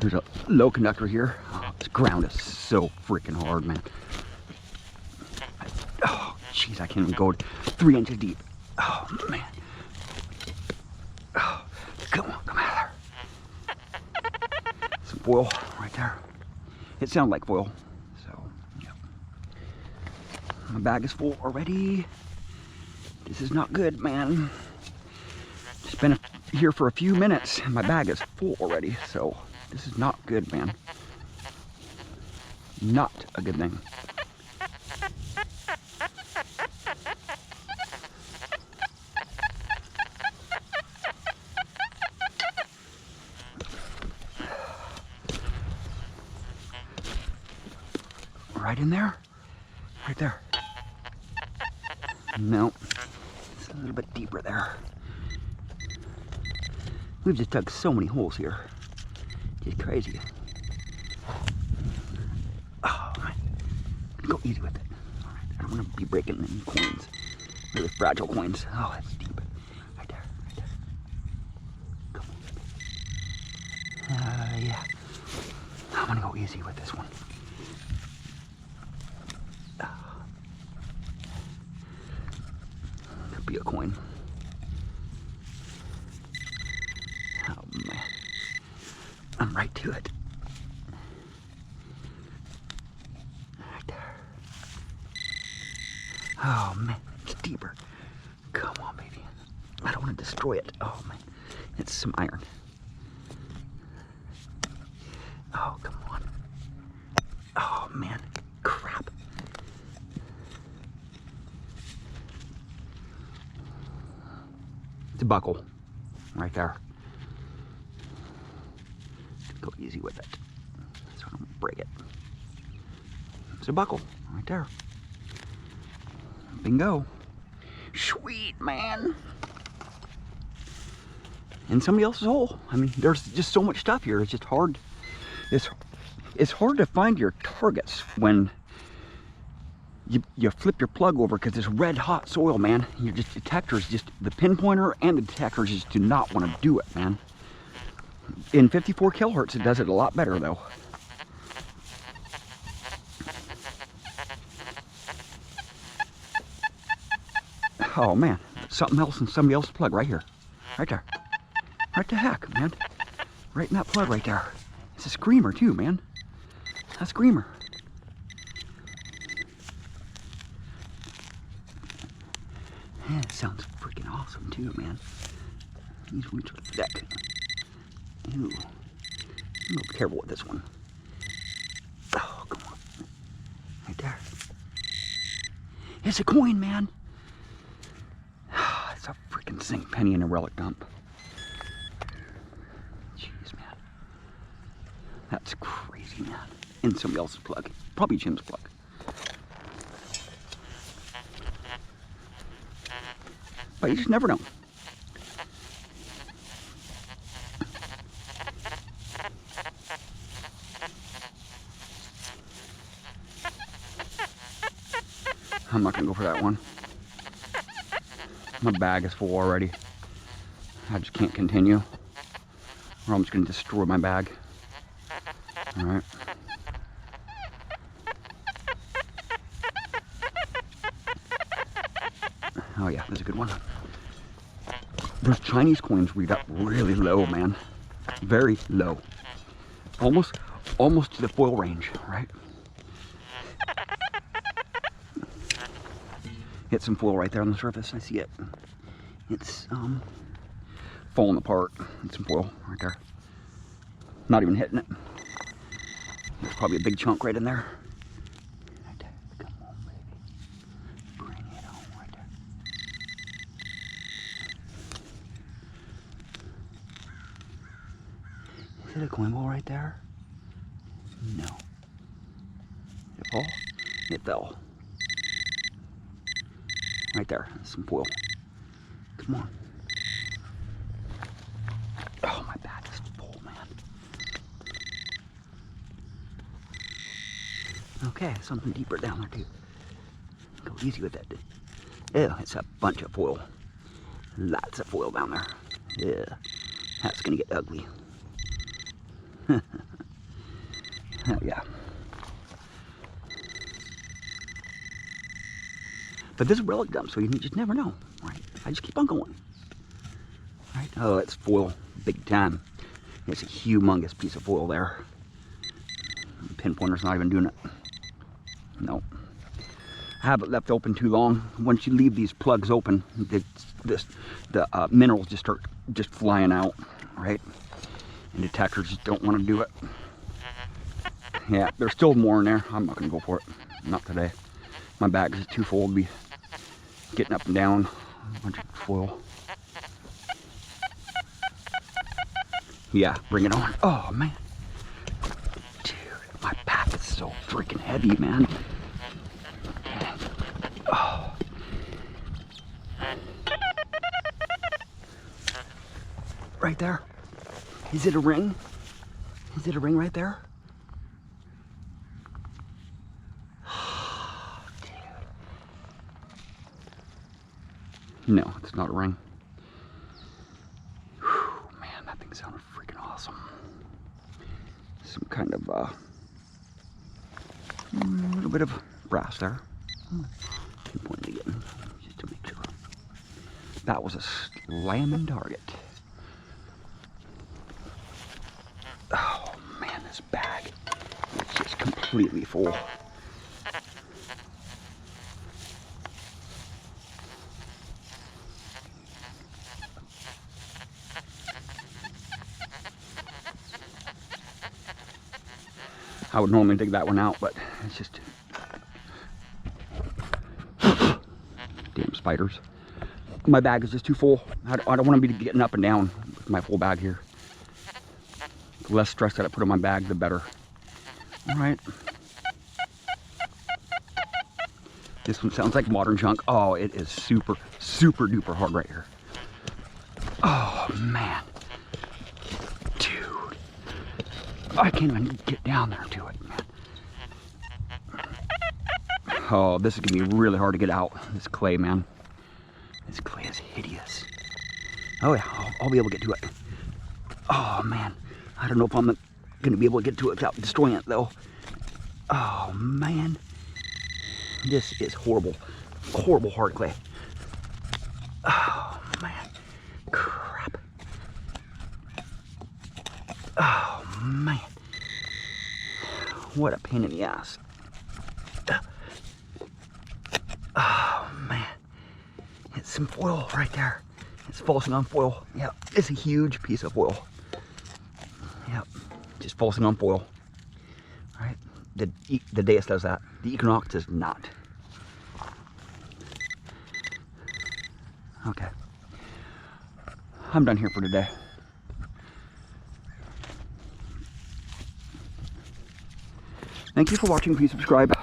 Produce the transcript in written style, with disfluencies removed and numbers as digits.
There's a low conductor here. Oh, this ground is so freaking hard, man. Oh, jeez, I can't even go 3 inches deep. Oh, man. Oh, come on, come out of there. Some foil right there. It sounded like foil, so, yeah. My bag is full already. This is not good, man. Just been here for a few minutes and my bag is full already, so this is not good, man. Not a good thing. Right in there? Right there. No. It's a little bit deeper there. We've just dug so many holes here. It's crazy. Oh, man. Go easy with it. All right. I don't want to be breaking any coins. Really fragile coins. Oh, that's deep. Right there. Right there. Come on. Yeah. I'm going to go easy with this one. Could be a coin. Oh, man. I'm right to it. Right there. Oh, man. It's deeper. Come on, baby. I don't want to destroy it. Oh, man. It's some iron. Oh, come on. Oh, man. Crap. It's a buckle. Right there. Go easy with it. So I don't break it. It's a buckle right there. Bingo. Sweet, man. In somebody else's hole. I mean, there's just so much stuff here. It's just hard. It's hard to find your targets when you flip your plug over because it's red hot soil, man. Your detectors just, the pinpointer and the detectors just do not want to do it, man. In 54 kilohertz, it does it a lot better, though. Oh, man. Something else in somebody else's plug right here. Right there. Right the heck, man. Right in that plug right there. It's a screamer, too, man. A screamer. Yeah, it sounds freaking awesome, too, man. These roots are thick. Ooh. I'm be careful with this one. Oh, come on. Right there. It's a coin, man. It's a freaking zinc penny in a relic dump. Jeez, man. That's crazy, man. In somebody else's plug. Probably Jim's plug. But you just never know. I'm not gonna go for that one. My bag is full already. I just can't continue. Or I'm just gonna destroy my bag. Alright. Oh yeah, that's a good one. Those Chinese coins read up really low, man. Very low. Almost to the foil range, right? Hit some foil right there on the surface. I see it. It's falling apart. It's some foil right there. Not even hitting it. There's probably a big chunk right in there. Right there. Come on, baby. Bring it on right there. Is it a coin ball right there? No. Did it fall? It fell. Right there, some foil. Come on. Oh, my bag is full, man. Okay, something deeper down there too. Go easy with that. Ew, it's a bunch of foil. Lots of foil down there. Yeah, that's gonna get ugly. Hell yeah. But this is relic dump, so you just never know, right? I just keep on going. Right? Oh, it's foil, big time. It's a humongous piece of foil there. Pinpointer's not even doing it. No. I have it left open too long. Once you leave these plugs open, the minerals just start flying out, right? And detectors just don't want to do it. Yeah, there's still more in there. I'm not going to go for it. Not today. My bag is too full to be getting up and down a bunch of foil. Yeah, bring it on. Oh, man. Dude, my pack is so freaking heavy, man. Oh. Right there. Is it a ring? Is it a ring right there? No, it's not a ring. Whew, man, that thing sounded freaking awesome. Some kind of a little bit of brass there. Pinpoint it again, just to make sure. That was a slamming target. Oh man, this bag is just completely full. I would normally dig that one out, but it's just damn spiders. My bag is just too full. I don't want to be getting up and down with my full bag here. The less stress that I put on my bag, the better. All right. This one sounds like modern junk. Oh, it is super, super duper hard right here. Oh, man. Dude. I can't even get down there to it, man. Oh, this is going to be really hard to get out. This clay, man. This clay is hideous. Oh, yeah. I'll be able to get to it. Oh, man. I don't know if I'm going to be able to get to it without destroying it, though. Oh, man. This is horrible. Horrible hard clay. Oh, man. Crap. Oh, man. What a pain in the ass. Oh, man. It's some foil right there. It's falsing on foil. Yep. It's a huge piece of foil. Yep. Just falsing on foil. All right. The Deus does that. The Equinox does not. Okay. I'm done here for today. Thank you for watching. Please subscribe.